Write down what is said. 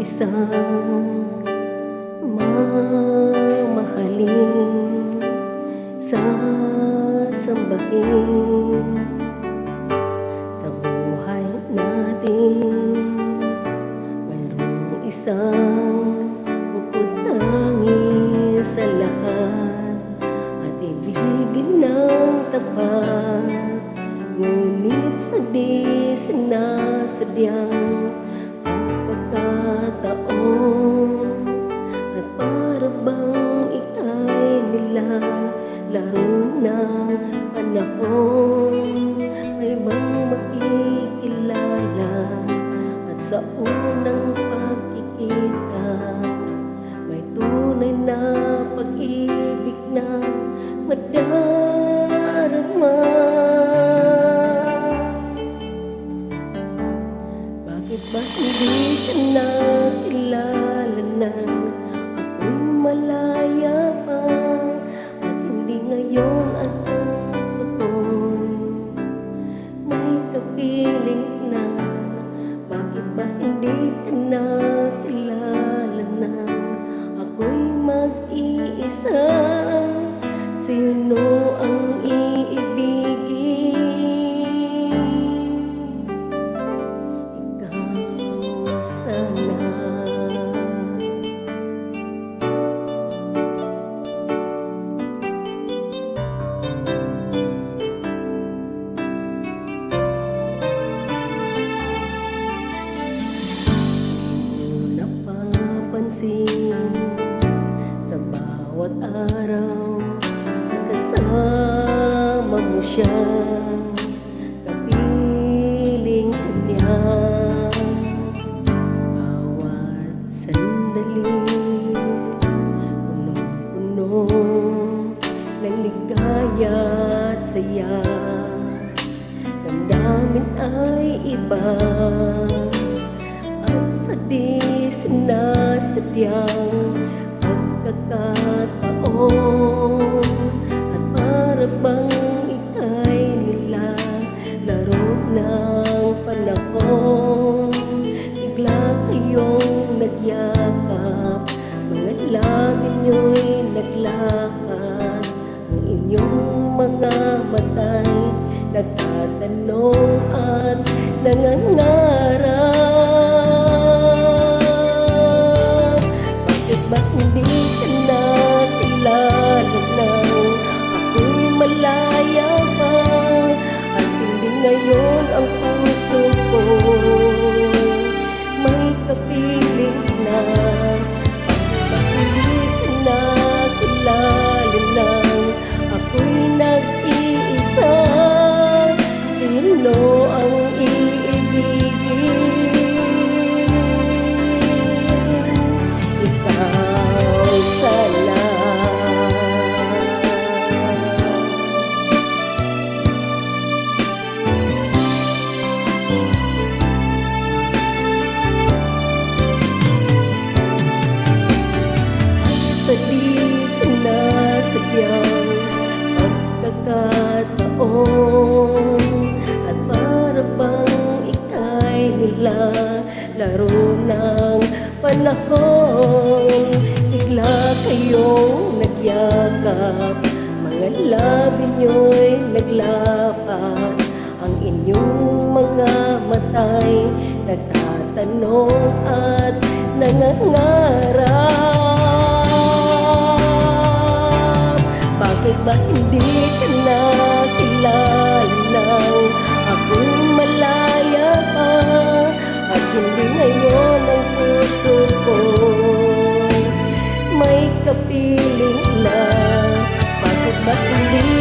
isang mamahalin, sasambahin sa buhay natin. Mayroong isang bukod tangi sa lahat at ibigin ng tapat, ngunit sa di sinasadyang pagkakataon at para bang ika'y nilalaro ng panahon. May bang makikilala at sa unang pagkikita may tunay na pag-ibig na madarama? Bakit ba hindi ka nakilala nang ako'y malaya pa, at hindi ngayon ang puso ko'y may kapiling na? Bakit ba hindi ka nakilala nang ako'y mag-iisa? Sino ang iibigin? Ikaw sana. Napapansin sa bawat araw kasama mo siya, kapiling kanya. Bawat sandali punong-puno ng ligaya at saya, damdamin ay iba at sa di sinasadyang pagkakataon, at para bang ika'y nilalaro ng panahon. Bigla kayong nagyakap, mga labi nyo'y naglakad, ang inyong mga mata'y nagtatanong at nangangarap. Bakit ba hindi ka nakilala nang ako'y malaya pa, at hindi ngayon ang puso ko may kapiling na? Bakit ba hindi ka nakilala nang ako'y nag-iisa? Sino ang iibigin? Ikaw sana. Sa di sinasadyang pagkakataon, at para bang ika'y nilalaro ng panahon. Bigla kayong nagyakap, mga labi nyo'y naglapat, ang inyong mga mata'y nagtatanong at nangangarap. Bakit ba hindi ka nakilala nang ako'y malaya pa, at hindi ngayon ang puso ko may kapiling na? Bakit ba hindi